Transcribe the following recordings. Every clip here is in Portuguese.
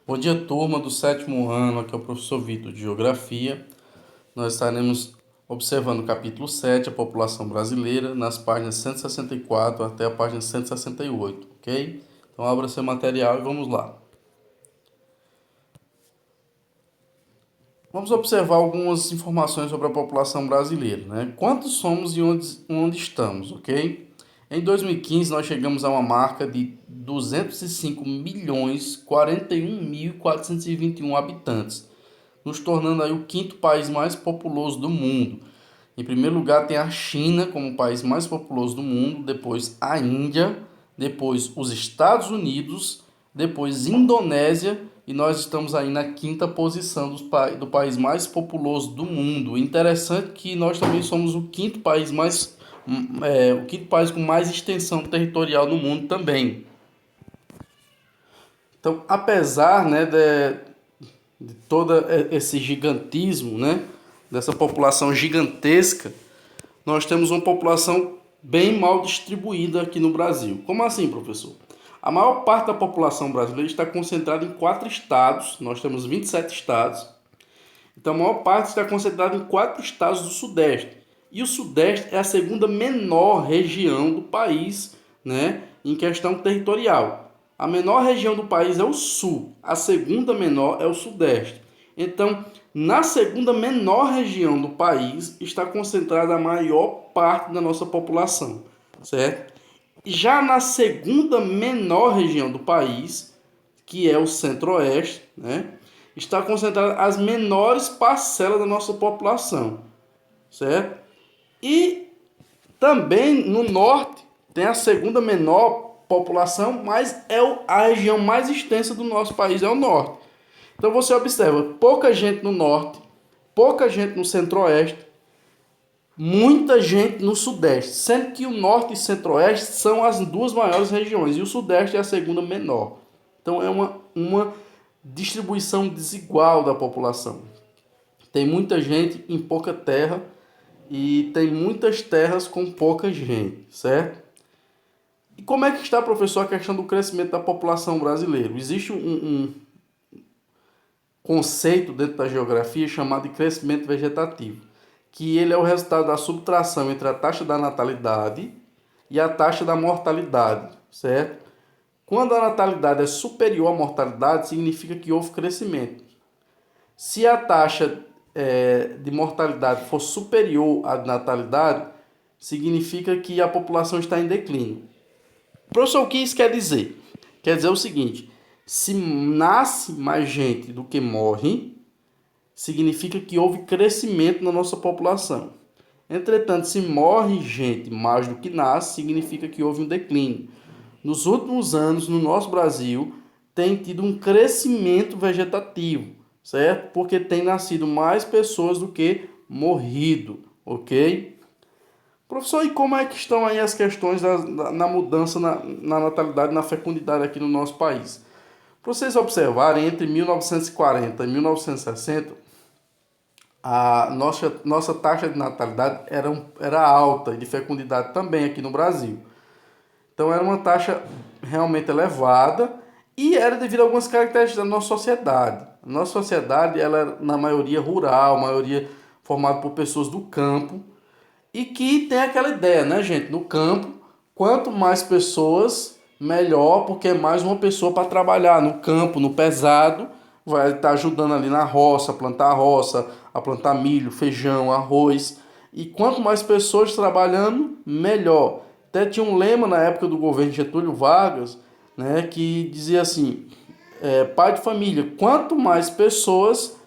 Bom dia, turma do sétimo ano. Aqui é o professor Vitor de Geografia. Nós estaremos observando o capítulo 7, a população brasileira, nas páginas 164 até a página 168, ok? Então, abra seu material e vamos lá. Vamos observar algumas informações sobre a população brasileira, né? Quantos somos e onde estamos, ok? Em 2015, nós chegamos a uma marca de 205 milhões 41.421 habitantes, nos tornando aí o quinto país mais populoso do mundo. Em primeiro lugar tem a China como o país mais populoso do mundo, depois a Índia, depois os Estados Unidos, depois Indonésia e nós estamos aí na quinta posição do país mais populoso do mundo. Interessante que nós também somos o quinto país o quinto país com mais extensão territorial no mundo também. Então, apesar, né, de todo esse gigantismo, né, dessa população gigantesca, nós temos uma população bem mal distribuída aqui no Brasil. Como assim, professor? A maior parte da população brasileira está concentrada em 4 estados, nós temos 27 estados, então a maior parte está concentrada em 4 estados do Sudeste. E o Sudeste é a segunda menor região do país, né, em questão territorial. A menor região do país é o Sul, a segunda menor é o Sudeste. Então, na segunda menor região do país está concentrada a maior parte da nossa população, certo? Já na segunda menor região do país, que é o Centro-Oeste, né, está concentrada as menores parcelas da nossa população, certo? E também no Norte tem a segunda menor população, mas é a região mais extensa do nosso país, é o Norte. Então você observa, pouca gente no Norte, pouca gente no Centro-Oeste, muita gente no Sudeste, sendo que o Norte e Centro-Oeste são as duas maiores regiões e o Sudeste é a segunda menor. Então é uma distribuição desigual da população. Tem muita gente em pouca terra e tem muitas terras com pouca gente, certo? E como é que está, professor, a questão do crescimento da população brasileira? Existe um conceito dentro da geografia chamado de crescimento vegetativo, que ele é o resultado da subtração entre a taxa da natalidade e a taxa da mortalidade, certo? Quando a natalidade é superior à mortalidade, significa que houve crescimento. Se a taxa de mortalidade for superior à natalidade, significa que a população está em declínio. Professor, o que isso quer dizer? Quer dizer o seguinte, se nasce mais gente do que morre, significa que houve crescimento na nossa população. Entretanto, se morre gente mais do que nasce, significa que houve um declínio. Nos últimos anos, no nosso Brasil, tem tido um crescimento vegetativo, certo? Porque tem nascido mais pessoas do que morrido, ok? Professor, e como é que estão aí as questões na mudança na natalidade, na fecundidade aqui no nosso país? Para vocês observarem, entre 1940 e 1960, a nossa taxa de natalidade era alta e de fecundidade também aqui no Brasil. Então era uma taxa realmente elevada e era devido a algumas características da nossa sociedade. A nossa sociedade ela é na maioria rural, maioria formada por pessoas do campo e que tem aquela ideia, né, gente? No campo, quanto mais pessoas, melhor, porque é mais uma pessoa para trabalhar no campo, no pesado, vai estar ajudando ali na roça, a plantar milho, feijão, arroz. E quanto mais pessoas trabalhando, melhor. Até tinha um lema na época do governo Getúlio Vargas, né, que dizia assim, pai de família, quanto mais pessoas,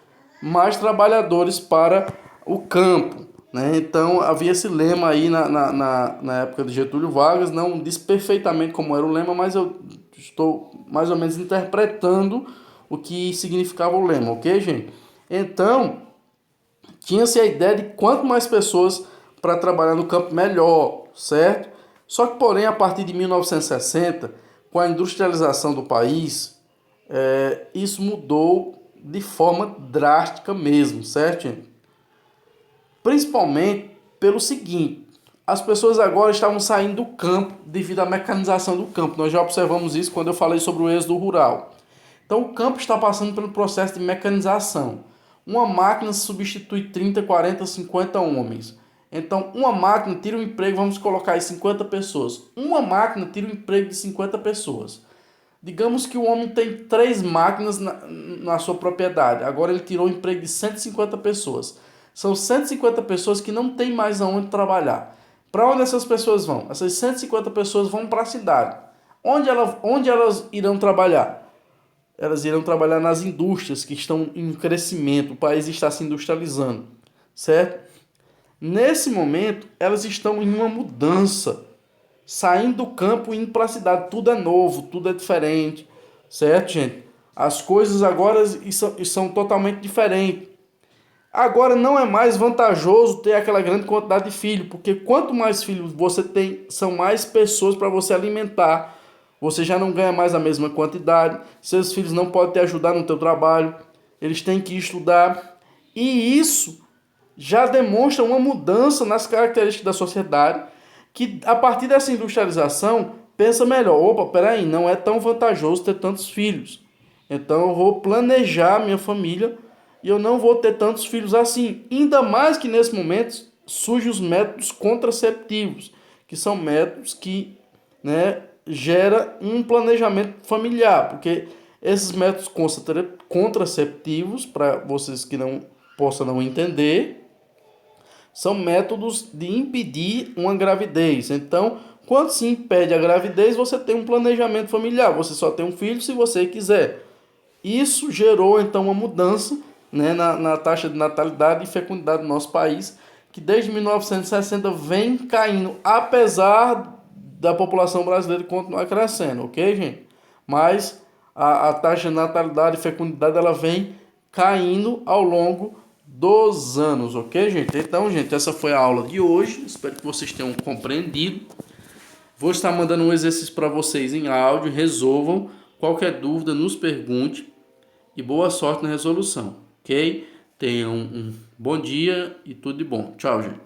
mais trabalhadores para o campo. Né? Então havia esse lema aí na época de Getúlio Vargas, não diz perfeitamente como era o lema, mas eu estou mais ou menos interpretando o que significava o lema, ok, gente? Então, tinha-se a ideia de quanto mais pessoas para trabalhar no campo, melhor, certo? Só que, porém, a partir de 1960, com a industrialização do país, isso mudou de forma drástica mesmo, certo, gente? Principalmente pelo seguinte, as pessoas agora estavam saindo do campo devido à mecanização do campo. Nós já observamos isso quando eu falei sobre o êxodo rural. Então o campo está passando pelo processo de mecanização. Uma máquina substitui 30, 40, 50 homens. Então uma máquina tira o emprego, vamos colocar aí 50 pessoas. Uma máquina tira o emprego de 50 pessoas. Digamos que o homem tem 3 máquinas na sua propriedade. Agora ele tirou o emprego de 150 pessoas. São 150 pessoas que não tem mais aonde trabalhar. Para onde essas pessoas vão? Essas 150 pessoas vão para a cidade. Onde elas irão trabalhar? Elas irão trabalhar nas indústrias que estão em crescimento. O país está se industrializando, certo? Nesse momento, elas estão em uma mudança, saindo do campo e indo para a cidade. Tudo é novo, tudo é diferente, certo, gente? As coisas agora são totalmente diferentes. Agora não é mais vantajoso ter aquela grande quantidade de filhos, porque quanto mais filhos você tem, são mais pessoas para você alimentar. Você já não ganha mais a mesma quantidade, seus filhos não podem te ajudar no teu trabalho, eles têm que estudar. E isso já demonstra uma mudança nas características da sociedade, que a partir dessa industrialização pensa melhor. Opa, peraí, não é tão vantajoso ter tantos filhos. Então eu vou planejar minha família e eu não vou ter tantos filhos assim. Ainda mais que nesse momento surgem os métodos contraceptivos, que são métodos que, né, gera um planejamento familiar, porque esses métodos contraceptivos, para vocês que não possam não entender, são métodos de impedir uma gravidez. Então, quando se impede a gravidez, você tem um planejamento familiar. Você só tem um filho se você quiser. Isso gerou, então, uma mudança, né, na taxa de natalidade e fecundidade do nosso país, que desde 1960 vem caindo, apesar da população brasileira continuar crescendo, ok, gente? Mas a taxa de natalidade e fecundidade ela vem caindo ao longo dos anos, ok, gente? Então, gente, essa foi a aula de hoje. Espero que vocês tenham compreendido. Vou estar mandando um exercício para vocês em áudio. Resolvam. Qualquer dúvida, nos pergunte. E boa sorte na resolução, ok? Tenham um bom dia e tudo de bom. Tchau, gente.